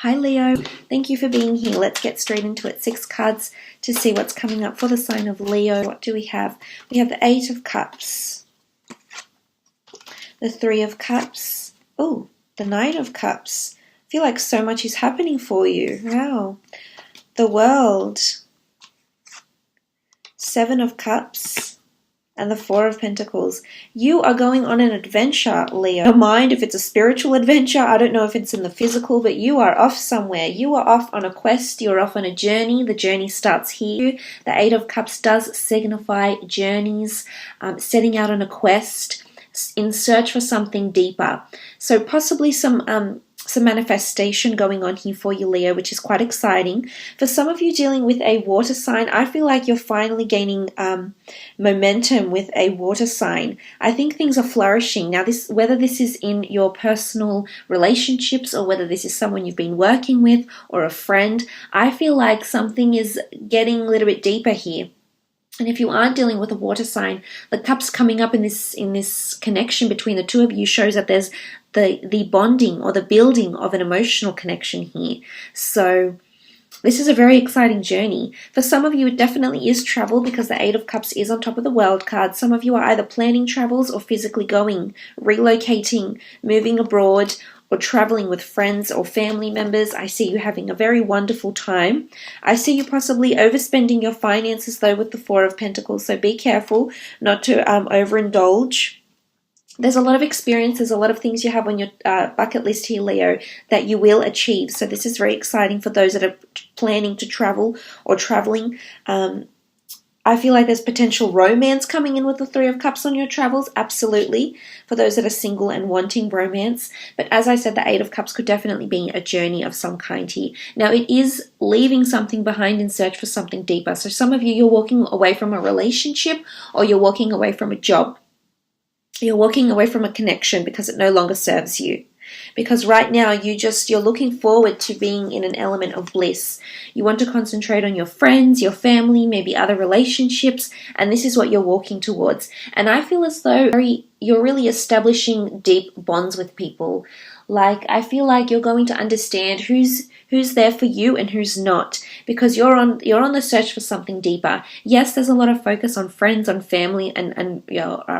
Hi Leo, thank you for being here. Let's get straight into it. 6 cards to see what's coming up for the sign of Leo. What do we have? We have the 8 of Cups, the 3 of Cups, oh, the 9 of Cups. I feel like so much is happening for you. Wow. The World, 7 of Cups, and the 4 of Pentacles. You are going on an adventure, Leo. Don't mind if it's a spiritual adventure. I don't know if it's in the physical, but you are off somewhere. You are off on a quest. You're off on a journey. The journey starts here. The 8 of Cups does signify journeys, setting out on a quest in search for something deeper. So possibly some manifestation going on here for you, Leo, which is quite exciting. For some of you dealing with a water sign, I feel like you're finally gaining momentum with a water sign. I think things are flourishing. Now, whether this is in your personal relationships or whether this is someone you've been working with or a friend, I feel like something is getting a little bit deeper here. And if you aren't dealing with a water sign, the cups coming up in this connection between the two of you shows that there's the bonding or the building of an emotional connection here. So this is a very exciting journey. For some of you, it definitely is travel because the 8 of Cups is on top of the World card. Some of you are either planning travels or physically going, relocating, moving abroad, or traveling with friends or family members. I see you having a very wonderful time. I see you possibly overspending your finances though with the 4 of Pentacles, so be careful not to overindulge. There's a lot of experiences, a lot of things you have on your bucket list here, Leo, that you will achieve. So this is very exciting for those that are planning to travel or traveling. I feel like there's potential romance coming in with the 3 of Cups on your travels, absolutely, for those that are single and wanting romance. But as I said, the 8 of Cups could definitely be a journey of some kind here. Now, it is leaving something behind in search for something deeper. So some of you, you're walking away from a relationship or you're walking away from a job. You're walking away from a connection because it no longer serves you. Because right now you're looking forward to being in an element of bliss. You want to concentrate on your friends, your family, maybe other relationships, and this is what you're walking towards. And I feel as though you're really establishing deep bonds with people. Like, I feel like you're going to understand who's there for you and who's not, because you're on the search for something deeper. Yes, there's a lot of focus on friends, on family, and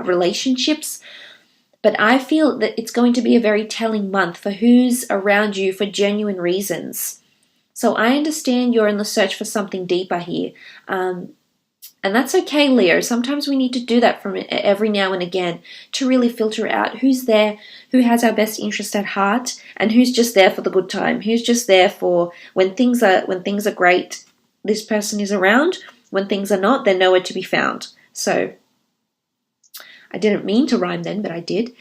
relationships. But I feel that it's going to be a very telling month for who's around you for genuine reasons. So I understand you're in the search for something deeper here. And that's okay, Leo. Sometimes we need to do that from every now and again to really filter out who's there, who has our best interest at heart, and who's just there for the good time, who's just there for when things are great, this person is around. When things are not, they're nowhere to be found. So I didn't mean to rhyme then, but I did.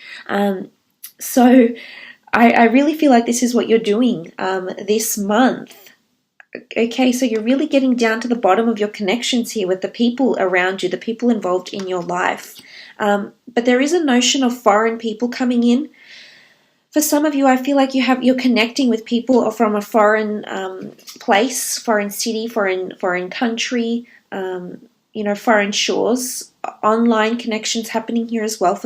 So I really feel like this is what you're doing this month. Okay, so you're really getting down to the bottom of your connections here with the people around you, the people involved in your life. But there is a notion of foreign people coming in. For some of you, I feel like you're connecting with people from a foreign place, foreign city, foreign country, foreign shores. Online connections happening here as well.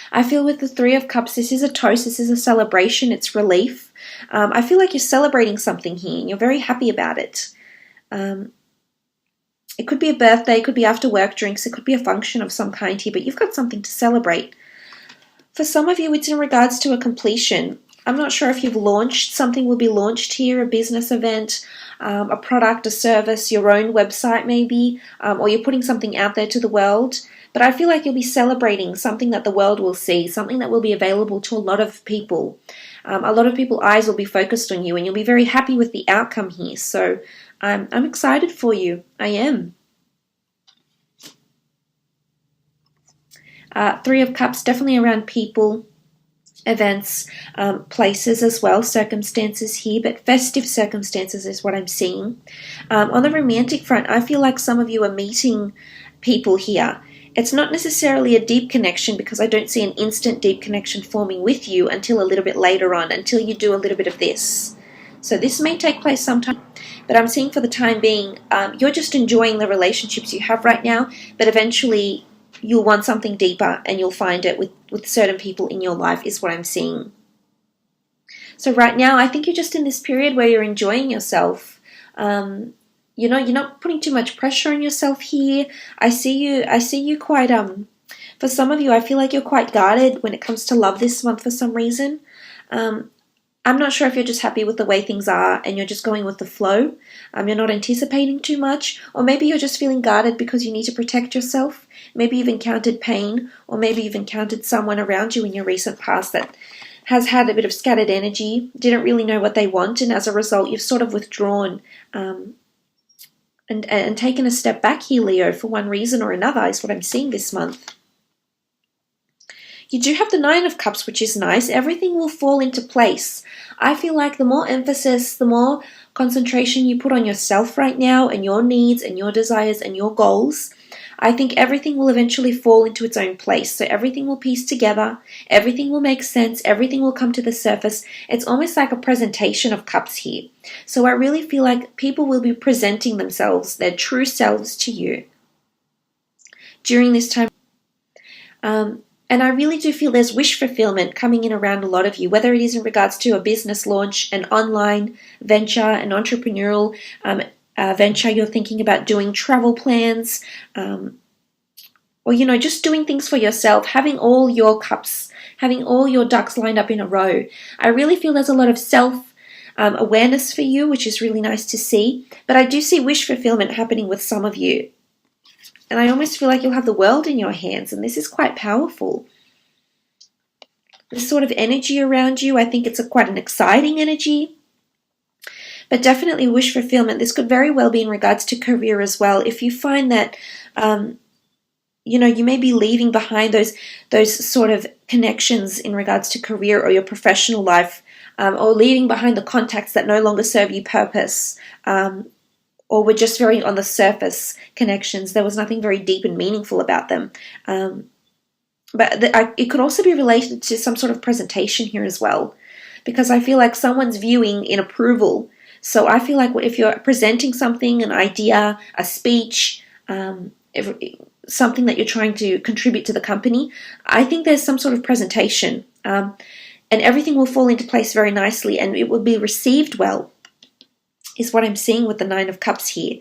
I feel with the 3 of Cups, this is a toast, this is a celebration, it's relief. I feel like you're celebrating something here and you're very happy about it. It could be a birthday, it could be after work drinks, it could be a function of some kind here, but you've got something to celebrate. For some of you, it's in regards to a completion. I'm not sure if you've launched, something will be launched here, a business event, a product, a service, your own website maybe, or you're putting something out there to the world. But I feel like you'll be celebrating something that the world will see, something that will be available to a lot of people. A lot of people's eyes will be focused on you and you'll be very happy with the outcome here. So I'm excited for you. I am. 3 of Cups, definitely around people, events, places as well, circumstances here, but festive circumstances is what I'm seeing. On the romantic front, I feel like some of you are meeting people here. It's not necessarily a deep connection because I don't see an instant deep connection forming with you until a little bit later on, until you do a little bit of this. So this may take place sometime, but I'm seeing for the time being, you're just enjoying the relationships you have right now, but eventually you'll want something deeper and you'll find it with certain people in your life is what I'm seeing. So right now, I think you're just in this period where you're enjoying yourself. You're not putting too much pressure on yourself here. I see you quite, for some of you, I feel like you're quite guarded when it comes to love this month for some reason. I'm not sure if you're just happy with the way things are and you're just going with the flow. You're not anticipating too much, or maybe you're just feeling guarded because you need to protect yourself. Maybe you've encountered pain, or maybe you've encountered someone around you in your recent past that has had a bit of scattered energy, didn't really know what they want, and as a result, you've sort of withdrawn and taken a step back here, Leo, for one reason or another, is what I'm seeing this month. You do have the Nine of Cups, which is nice. Everything will fall into place. I feel like the more emphasis, the more concentration you put on yourself right now and your needs and your desires and your goals, I think everything will eventually fall into its own place. So everything will piece together, everything will make sense, everything will come to the surface. It's almost like a presentation of cups here. So I really feel like people will be presenting themselves, their true selves to you during this time. And I really do feel there's wish fulfillment coming in around a lot of you, whether it is in regards to a business launch, an online venture, an entrepreneurial venture you're thinking about doing, travel plans, or, just doing things for yourself, having all your cups, having all your ducks lined up in a row. I really feel there's a lot of self-awareness for you, which is really nice to see. But I do see wish fulfillment happening with some of you. And I almost feel like you'll have the world in your hands, and this is quite powerful. This sort of energy around you, I think it's quite an exciting energy. But definitely wish fulfillment. This could very well be in regards to career as well. If you find that, you may be leaving behind those sort of connections in regards to career or your professional life, or leaving behind the contacts that no longer serve you purpose, or were just very on the surface connections. There was nothing very deep and meaningful about them. But it could also be related to some sort of presentation here as well, because I feel like someone's viewing in approval. So I feel like if you're presenting something, an idea, a speech, something that you're trying to contribute to the company, I think there's some sort of presentation. And everything will fall into place very nicely, and it will be received well, is what I'm seeing with the Nine of Cups here.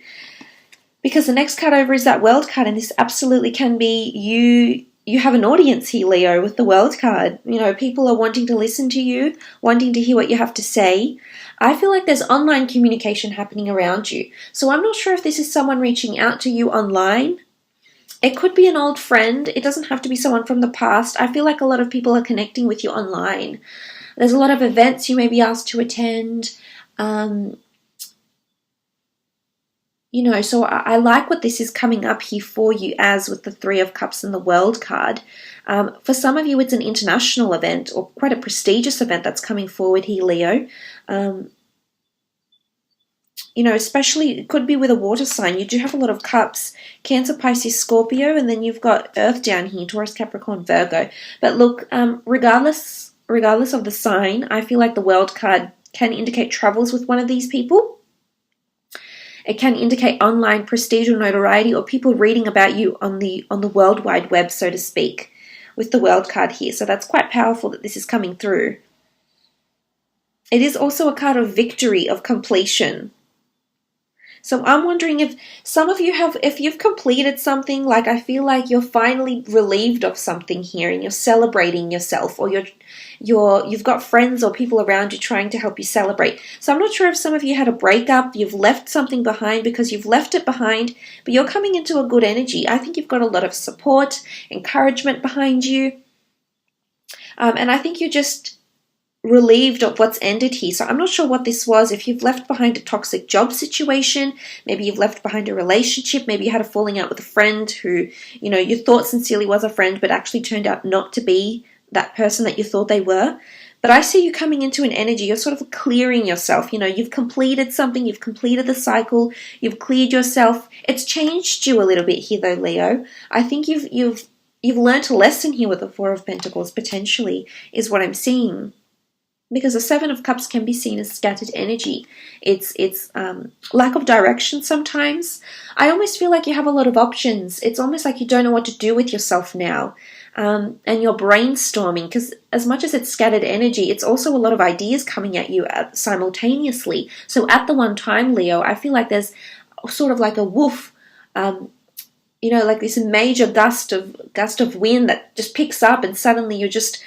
Because the next card over is that World card, and this absolutely can be you have an audience here, Leo, with the World card. People are wanting to listen to you, wanting to hear what you have to say. I feel like there's online communication happening around you. So I'm not sure if this is someone reaching out to you online. It could be an old friend. It doesn't have to be someone from the past. I feel like a lot of people are connecting with you online. There's a lot of events you may be asked to attend. So I like what this is coming up here for you as with the Three of Cups and the World card. For some of you, it's an international event or quite a prestigious event that's coming forward here, Leo. Especially it could be with a water sign. You do have a lot of cups, Cancer, Pisces, Scorpio, and then you've got Earth down here, Taurus, Capricorn, Virgo. But look, regardless of the sign, I feel like the World card can indicate travels with one of these people. It can indicate online prestige or notoriety, or people reading about you on the World Wide Web, so to speak, with the World card here. So that's quite powerful that this is coming through. It is also a card of victory, of completion. So I'm wondering if some of you if you've completed something, like I feel like you're finally relieved of something here and you're celebrating yourself, or you've got friends or people around you trying to help you celebrate. So I'm not sure if some of you had a breakup, you've left something behind because you've left it behind, but you're coming into a good energy. I think you've got a lot of support, encouragement behind you. And I think you're just relieved of what's ended here. So I'm not sure what this was. If you've left behind a toxic job situation, maybe you've left behind a relationship, maybe you had a falling out with a friend who, you thought sincerely was a friend, but actually turned out not to be that person that you thought they were. But I see you coming into an energy. You're sort of clearing yourself. You've completed something. You've completed the cycle. You've cleared yourself. It's changed you a little bit here, though, Leo. I think you've learned a lesson here with the Four of Pentacles, potentially, is what I'm seeing. because the Seven of Cups can be seen as scattered energy. It's lack of direction sometimes. I almost feel like you have a lot of options. It's almost like you don't know what to do with yourself now. And you're brainstorming, because as much as it's scattered energy, it's also a lot of ideas coming at you simultaneously. So at the one time, Leo, I feel like there's sort of like a woof, like this major gust of wind that just picks up, and suddenly you're just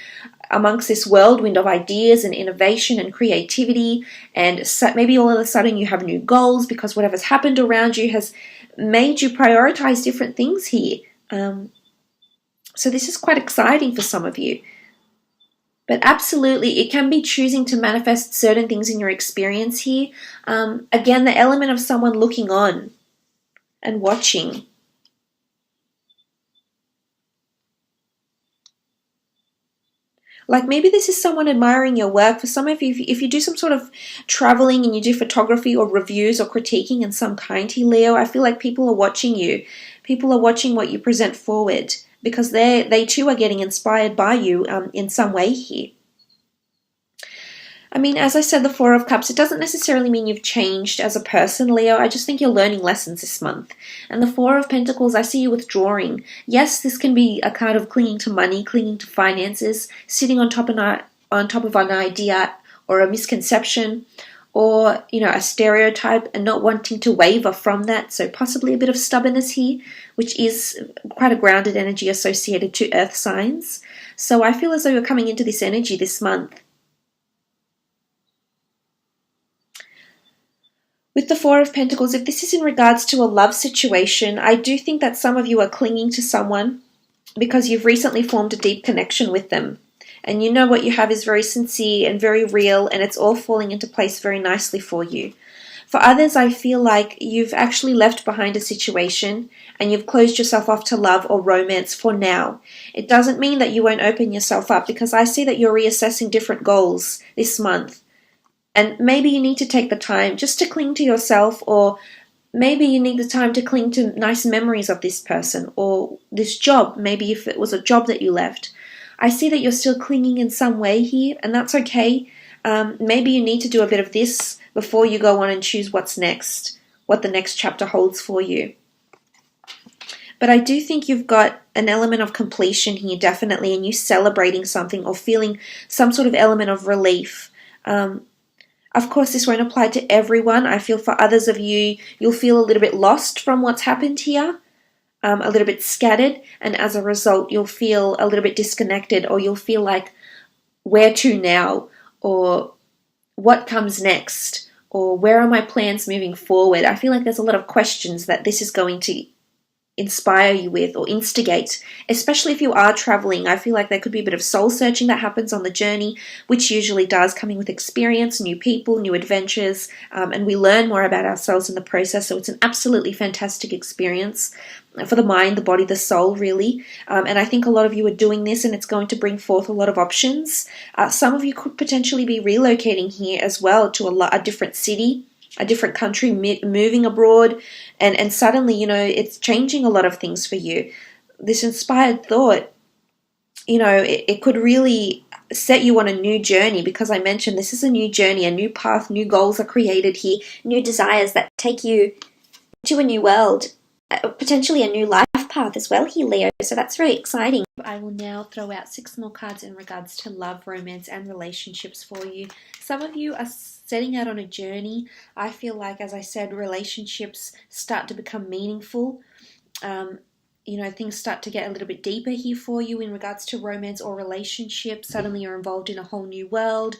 amongst this whirlwind of ideas and innovation and creativity, and maybe all of a sudden you have new goals because whatever's happened around you has made you prioritize different things here. So this is quite exciting for some of you. But absolutely, it can be choosing to manifest certain things in your experience here. Again, the element of someone looking on and watching. Like maybe this is someone admiring your work. For some of you, if you do some sort of traveling and you do photography or reviews or critiquing in some kind here, Leo, I feel like people are watching you. People are watching what you present forward, because they too are getting inspired by you in some way here. I mean, as I said, the Four of Cups, it doesn't necessarily mean you've changed as a person, Leo. I just think you're learning lessons this month. And the Four of Pentacles, I see you withdrawing. Yes, this can be a card of clinging to money, clinging to finances, sitting on top of an idea or a misconception, or, a stereotype, and not wanting to waver from that. So possibly a bit of stubbornness here, which is quite a grounded energy associated to earth signs. So I feel as though you're coming into this energy this month. With the Four of Pentacles, if this is in regards to a love situation, I do think that some of you are clinging to someone because you've recently formed a deep connection with them. And you know what you have is very sincere and very real, and it's all falling into place very nicely for you. For others, I feel like you've actually left behind a situation and you've closed yourself off to love or romance for now. It doesn't mean that you won't open yourself up, because I see that you're reassessing different goals this month. And maybe you need to take the time just to cling to yourself, or maybe you need the time to cling to nice memories of this person or this job, maybe if it was a job that you left. I see that you're still clinging in some way here, and that's okay. Maybe you need to do a bit of this before you go on and choose what's next, what the next chapter holds for you. But I do think you've got an element of completion here, definitely, and you celebrating something or feeling some sort of element of relief. Of course, this won't apply to everyone. I feel for others of you, you'll feel a little bit lost from what's happened here, a little bit scattered, and as a result, you'll feel a little bit disconnected, or you'll feel like, where to now, or what comes next, or where are my plans moving forward? I feel like there's a lot of questions that this is going to inspire you with or instigate, especially if you are traveling. I feel like there could be a bit of soul searching that happens on the journey, which usually does, coming with experience, new people, new adventures, and we learn more about ourselves in the process. So it's an absolutely fantastic experience for the mind, the body, the soul, really. And I think a lot of you are doing this, and it's going to bring forth a lot of options. Some of you could potentially be relocating here as well to a different city, a different country, moving abroad, and suddenly, it's changing a lot of things for you. This inspired thought, it could really set you on a new journey, because I mentioned this is a new journey, a new path, new goals are created here, new desires that take you to a new world, potentially a new life path as well here, Leo. So that's very exciting. I will now throw out 6 more cards in regards to love, romance, and relationships for you. Some of you are setting out on a journey. I feel like, as I said, relationships start to become meaningful. Things start to get a little bit deeper here for you in regards to romance or relationships. Suddenly you're involved in a whole new world.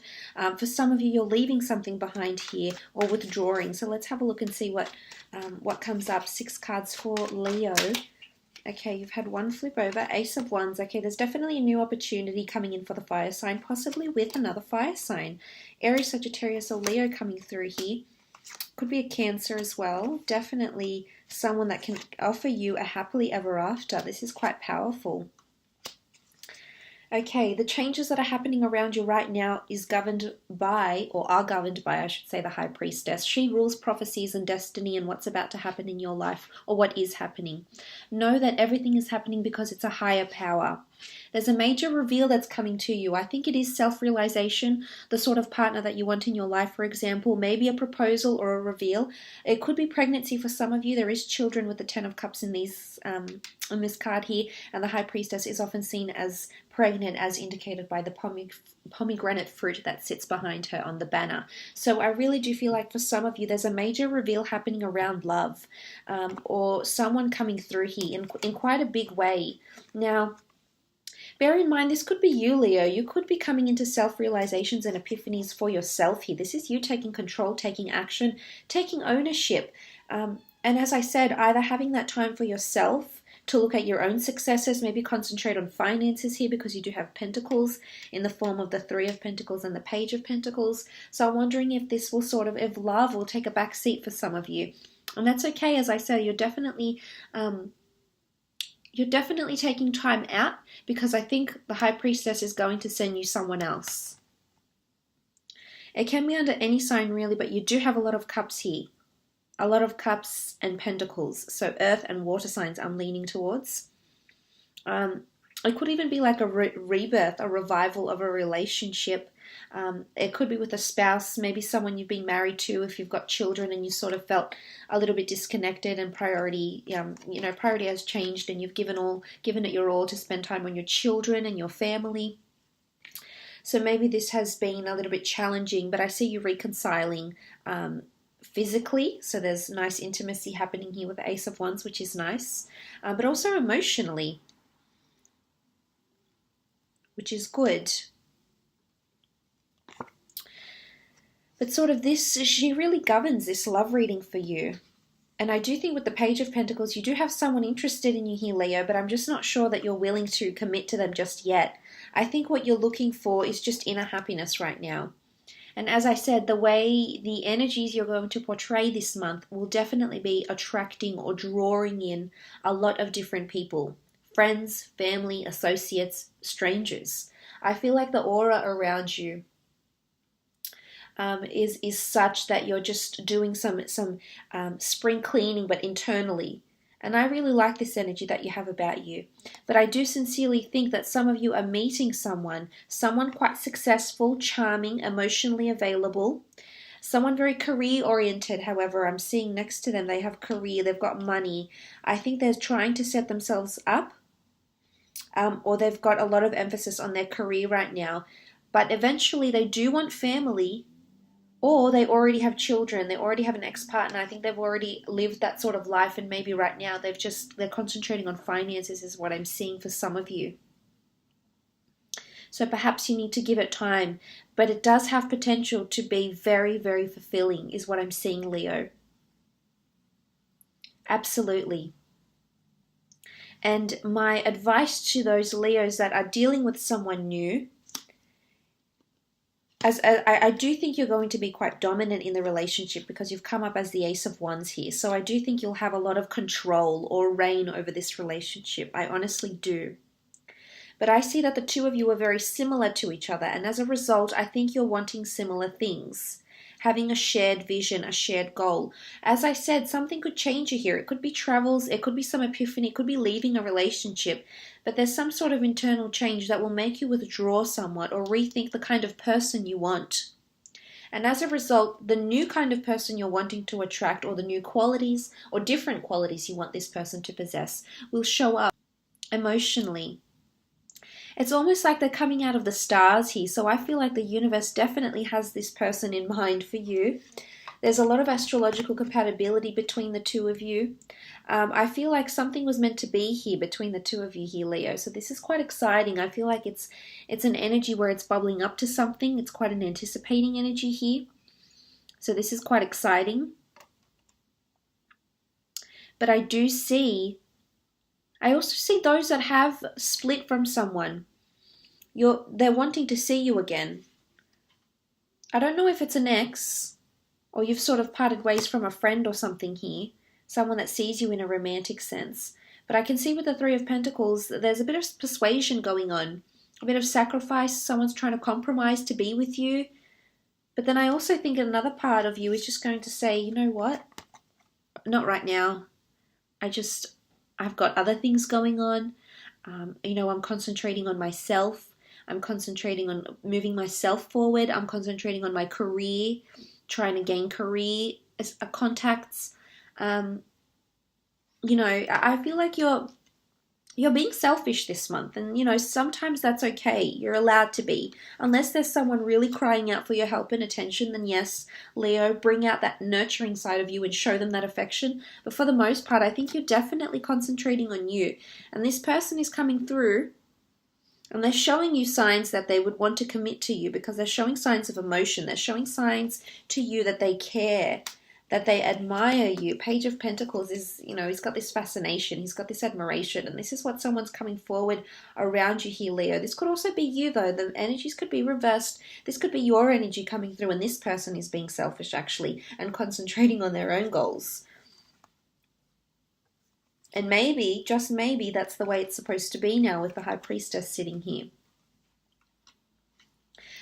For some of you, you're leaving something behind here or withdrawing. So let's have a look and see what comes up. 6 cards for Leo. Okay, you've had one flip over, Ace of Wands. Okay, there's definitely a new opportunity coming in for the fire sign, possibly with another fire sign. Aries, Sagittarius, or Leo coming through here. Could be a Cancer as well. Definitely someone that can offer you a happily ever after. This is quite powerful. Okay, the changes that are happening around you right now are governed by, I should say, the High Priestess. She rules prophecies and destiny and what's about to happen in your life, or what is happening. Know that everything is happening because it's a higher power. There's a major reveal that's coming to you. I think it is self-realization, the sort of partner that you want in your life, for example, maybe a proposal or a reveal. It could be pregnancy for some of you. There is children with the Ten of Cups in these on this card here, and the High Priestess is often seen as pregnant, as indicated by the pomegranate fruit that sits behind her on the banner. So I really do feel like for some of you, there's a major reveal happening around love, or someone coming through here in quite a big way. Now, bear in mind, this could be you, Leo. You could be coming into self-realizations and epiphanies for yourself here. This is you taking control, taking action, taking ownership. And as I said, either having that time for yourself to look at your own successes, maybe concentrate on finances here because you do have Pentacles in the form of the Three of Pentacles and the Page of Pentacles. So I'm wondering if this will sort of, if love will take a back seat for some of you. And that's okay. As I said, you're definitely taking time out, because I think the High Priestess is going to send you someone else. It can be under any sign really, but you do have a lot of cups here. A lot of cups and pentacles. So earth and water signs I'm leaning towards. It could even be like a rebirth, a revival of a relationship. It could be with a spouse, maybe someone you've been married to if you've got children and you sort of felt a little bit disconnected, and priority has changed, and you've given it your all to spend time on your children and your family. So maybe this has been a little bit challenging, but I see you reconciling physically. So there's nice intimacy happening here with the Ace of Wands, which is nice, but also emotionally, which is good. But sort of this, she really governs this love reading for you. And I do think with the Page of Pentacles, you do have someone interested in you here, Leo, but I'm just not sure that you're willing to commit to them just yet. I think what you're looking for is just inner happiness right now. And as I said, the way the energies you're going to portray this month will definitely be attracting or drawing in a lot of different people. Friends, family, associates, strangers. I feel like the aura around you is such that you're just doing some spring cleaning, but internally. And I really like this energy that you have about you. But I do sincerely think that some of you are meeting someone quite successful, charming, emotionally available, someone very career-oriented. However, I'm seeing next to them, they have career, they've got money. I think they're trying to set themselves up, or they've got a lot of emphasis on their career right now. But eventually they do want family, or they already have children, they already have an ex-partner. I think they've already lived that sort of life, and maybe right now they're concentrating on finances is what I'm seeing for some of you. So perhaps you need to give it time, but it does have potential to be very, very fulfilling is what I'm seeing, Leo. Absolutely. And my advice to those Leos that are dealing with someone new, as I do think you're going to be quite dominant in the relationship because you've come up as the Ace of Wands here. So I do think you'll have a lot of control or reign over this relationship. I honestly do. But I see that the two of you are very similar to each other. And as a result, I think you're wanting similar things. Having a shared vision, a shared goal. As I said, something could change you here. It could be travels, it could be some epiphany, it could be leaving a relationship. But there's some sort of internal change that will make you withdraw somewhat or rethink the kind of person you want. And as a result, the new kind of person you're wanting to attract, or the new qualities or different qualities you want this person to possess, will show up emotionally. It's almost like they're coming out of the stars here. So I feel like the universe definitely has this person in mind for you. There's a lot of astrological compatibility between the two of you. I feel like something was meant to be here between the two of you here, Leo. So this is quite exciting. I feel like it's an energy where it's bubbling up to something. It's quite an anticipating energy here. So this is quite exciting. But I also see those that have split from someone. They're wanting to see you again. I don't know if it's an ex, or you've sort of parted ways from a friend or something here. Someone that sees you in a romantic sense. But I can see with the Three of Pentacles, there's a bit of persuasion going on. A bit of sacrifice. Someone's trying to compromise to be with you. But then I also think another part of you is just going to say, you know what? Not right now. I've got other things going on. You know, I'm concentrating on myself. I'm concentrating on moving myself forward. I'm concentrating on my career, trying to gain career contacts. You know, I feel like you're being selfish this month, and you know, sometimes that's okay. You're allowed to be. Unless there's someone really crying out for your help and attention, then yes, Leo, bring out that nurturing side of you and show them that affection. But for the most part, I think you're definitely concentrating on you. And this person is coming through, and they're showing you signs that they would want to commit to you, because they're showing signs of emotion. They're showing signs to you that they care, that they admire you. Page of Pentacles is, you know, he's got this fascination, he's got this admiration, and this is what someone's coming forward around you here, Leo. This could also be you, though. The energies could be reversed. This could be your energy coming through, and this person is being selfish, actually, and concentrating on their own goals. And maybe, just maybe, that's the way it's supposed to be now with the High Priestess sitting here.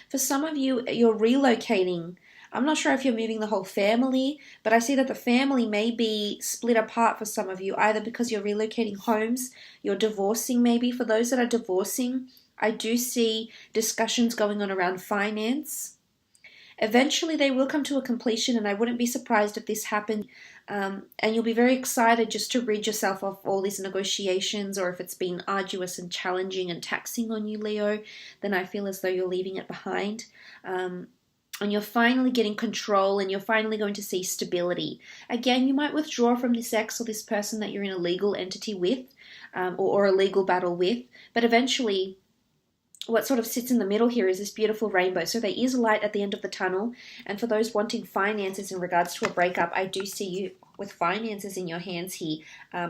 For some of you, you're relocating. I'm not sure if you're moving the whole family, but I see that the family may be split apart for some of you, either because you're relocating homes, you're divorcing maybe. For those that are divorcing, I do see discussions going on around finance. Eventually they will come to a completion, and I wouldn't be surprised if this happened. And you'll be very excited just to rid yourself of all these negotiations, or if it's been arduous and challenging and taxing on you, Leo, then I feel as though you're leaving it behind. And you're finally getting control, and you're finally going to see stability. Again, you might withdraw from this ex or this person that you're in a legal entity with, or a legal battle with, but eventually what sort of sits in the middle here is this beautiful rainbow. So there is light at the end of the tunnel. And for those wanting finances in regards to a breakup, I do see you with finances in your hands here.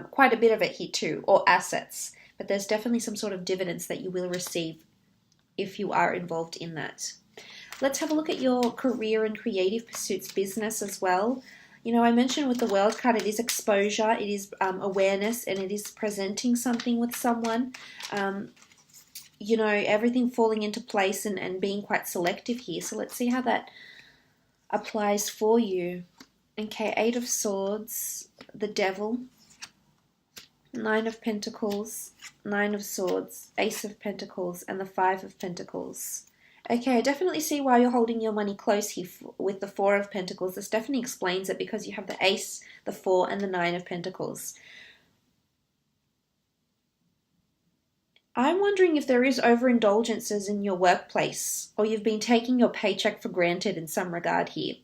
Quite a bit of it here too, or assets. But there's definitely some sort of dividends that you will receive if you are involved in that. Let's have a look at your career and creative pursuits, business as well. You know, I mentioned with the World card, it is exposure, it is awareness, and it is presenting something with someone. You know, everything falling into place and being quite selective here. So let's see how that applies for you. Okay, 8 of Swords, the Devil, 9 of Pentacles, 9 of Swords, Ace of Pentacles, and the 5 of Pentacles. Okay, I definitely see why you're holding your money close here with the 4 of Pentacles. This definitely explains it, because you have the Ace, the 4, and the 9 of Pentacles. I'm wondering if there is overindulgences in your workplace, or you've been taking your paycheck for granted in some regard here.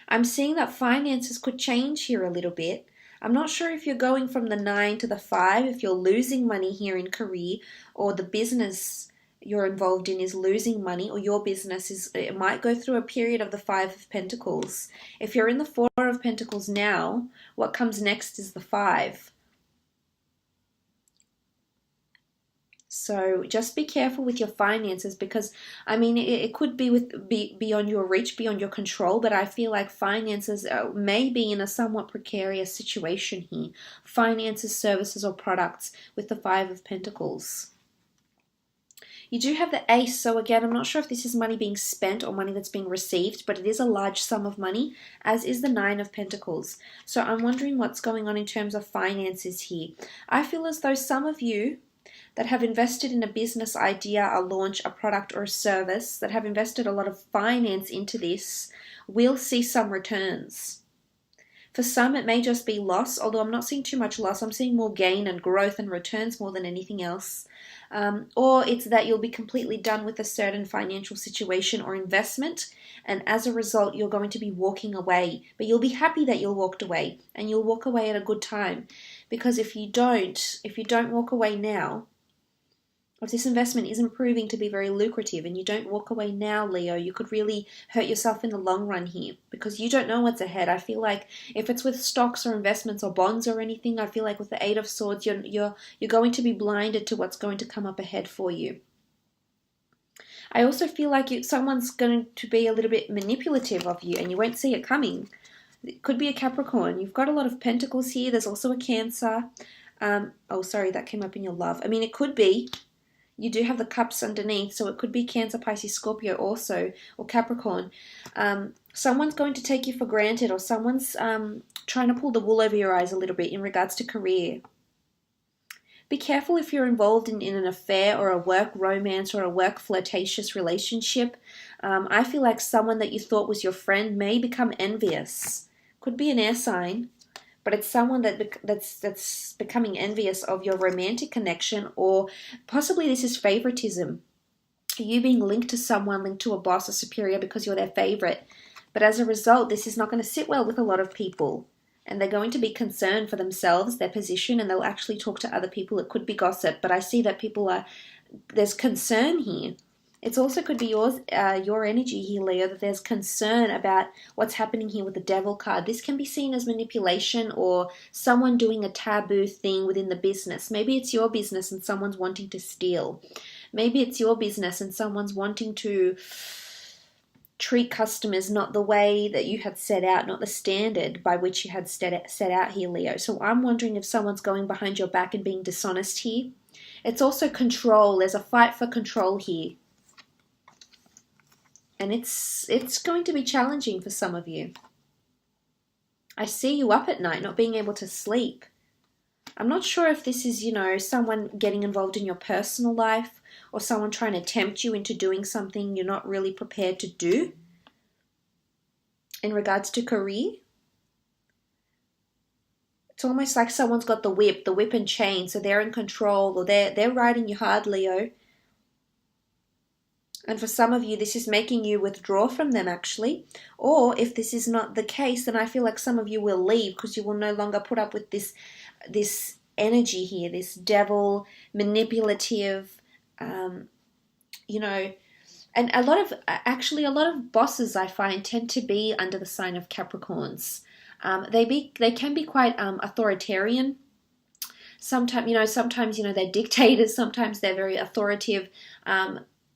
I'm seeing that finances could change here a little bit. I'm not sure if you're going from the 9 to the 5, if you're losing money here in career, or the business you're involved in is losing money, or your business it might go through a period of the 5 of Pentacles. If you're in the 4 of Pentacles now, what comes next is the 5. So just be careful with your finances, because, I mean, it could be beyond your reach, beyond your control, but I feel like finances may be in a somewhat precarious situation here. Finances, services, or products with the 5 of Pentacles. You do have the Ace, so again, I'm not sure if this is money being spent or money that's being received, but it is a large sum of money, as is the 9 of Pentacles. So I'm wondering what's going on in terms of finances here. I feel as though some of you that have invested in a business idea, a launch, a product, or a service, that have invested a lot of finance into this, will see some returns. For some, it may just be loss, although I'm not seeing too much loss. I'm seeing more gain and growth and returns more than anything else. Or it's that you'll be completely done with a certain financial situation or investment, and as a result, you're going to be walking away. But you'll be happy that you walked away, and you'll walk away at a good time. Because if you don't walk away now, if this investment isn't proving to be very lucrative and you don't walk away now, Leo, you could really hurt yourself in the long run here, because you don't know what's ahead. I feel like if it's with stocks or investments or bonds or anything, I feel like with the 8 of Swords, you're going to be blinded to what's going to come up ahead for you. I also feel like someone's going to be a little bit manipulative of you, and you won't see it coming. It could be a Capricorn. You've got a lot of Pentacles here. There's also a Cancer. Oh, sorry, that came up in your love. I mean, it could be. You do have the cups underneath, so it could be Cancer, Pisces, Scorpio also, or Capricorn. Someone's going to take you for granted, or someone's trying to pull the wool over your eyes a little bit in regards to career. Be careful if you're involved in an affair or a work romance or a work flirtatious relationship. I feel like someone that you thought was your friend may become envious. Could be an air sign, but it's someone that's becoming envious of your romantic connection, or possibly this is favoritism. You being linked to someone, linked to a boss or superior because you're their favorite. But as a result, this is not going to sit well with a lot of people. And they're going to be concerned for themselves, their position, and they'll actually talk to other people. It could be gossip, but I see that there's concern here. It also could be your energy here, Leo, that there's concern about what's happening here with the Devil card. This can be seen as manipulation or someone doing a taboo thing within the business. Maybe it's your business and someone's wanting to steal. Maybe it's your business and someone's wanting to treat customers not the way that you had set out, not the standard by which you had set out here, Leo. So I'm wondering if someone's going behind your back and being dishonest here. It's also control. There's a fight for control here. And it's going to be challenging for some of you. I see you up at night, not being able to sleep. I'm not sure if this is, someone getting involved in your personal life or someone trying to tempt you into doing something you're not really prepared to do in regards to career. It's almost like someone's got the whip and chain, so they're in control, or they're riding you hard, Leo. And for some of you, this is making you withdraw from them, actually. Or if this is not the case, then I feel like some of you will leave because you will no longer put up with this energy here, this devil, manipulative, and a lot of bosses I find tend to be under the sign of Capricorns. They can be quite authoritarian. Sometimes they're dictators. Sometimes they're very authoritative.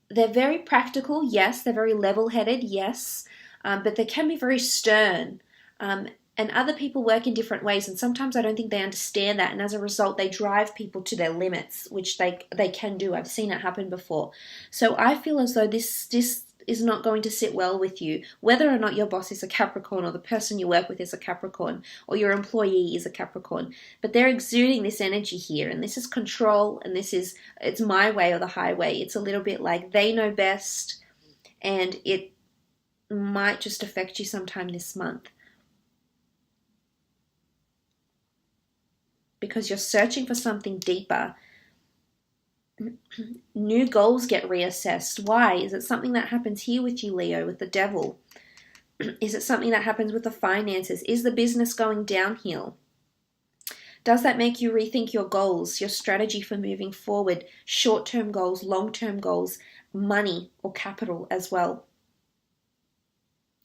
They're very practical, yes. They're very level-headed, yes. But they can be very stern. And other people work in different ways, and sometimes I don't think they understand that, and as a result, they drive people to their limits, which they can do. I've seen it happen before. So I feel as though this is not going to sit well with you, whether or not your boss is a Capricorn, or the person you work with is a Capricorn, or your employee is a Capricorn. But they're exuding this energy here, and this is control, and it's my way or the highway. It's a little bit like they know best, and it might just affect you sometime this month. Because you're searching for something deeper. New goals get reassessed. Why? Is it something that happens here with you, Leo, with the devil? Is it something that happens with the finances? Is the business going downhill? Does that make you rethink your goals, your strategy for moving forward, short-term goals, long-term goals, money or capital as well?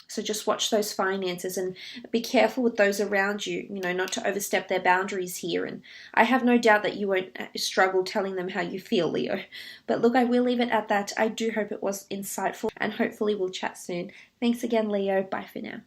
So just watch those finances and be careful with those around you, not to overstep their boundaries here. And I have no doubt that you won't struggle telling them how you feel, Leo. But look, I will leave it at that. I do hope it was insightful, and hopefully we'll chat soon. Thanks again, Leo. Bye for now.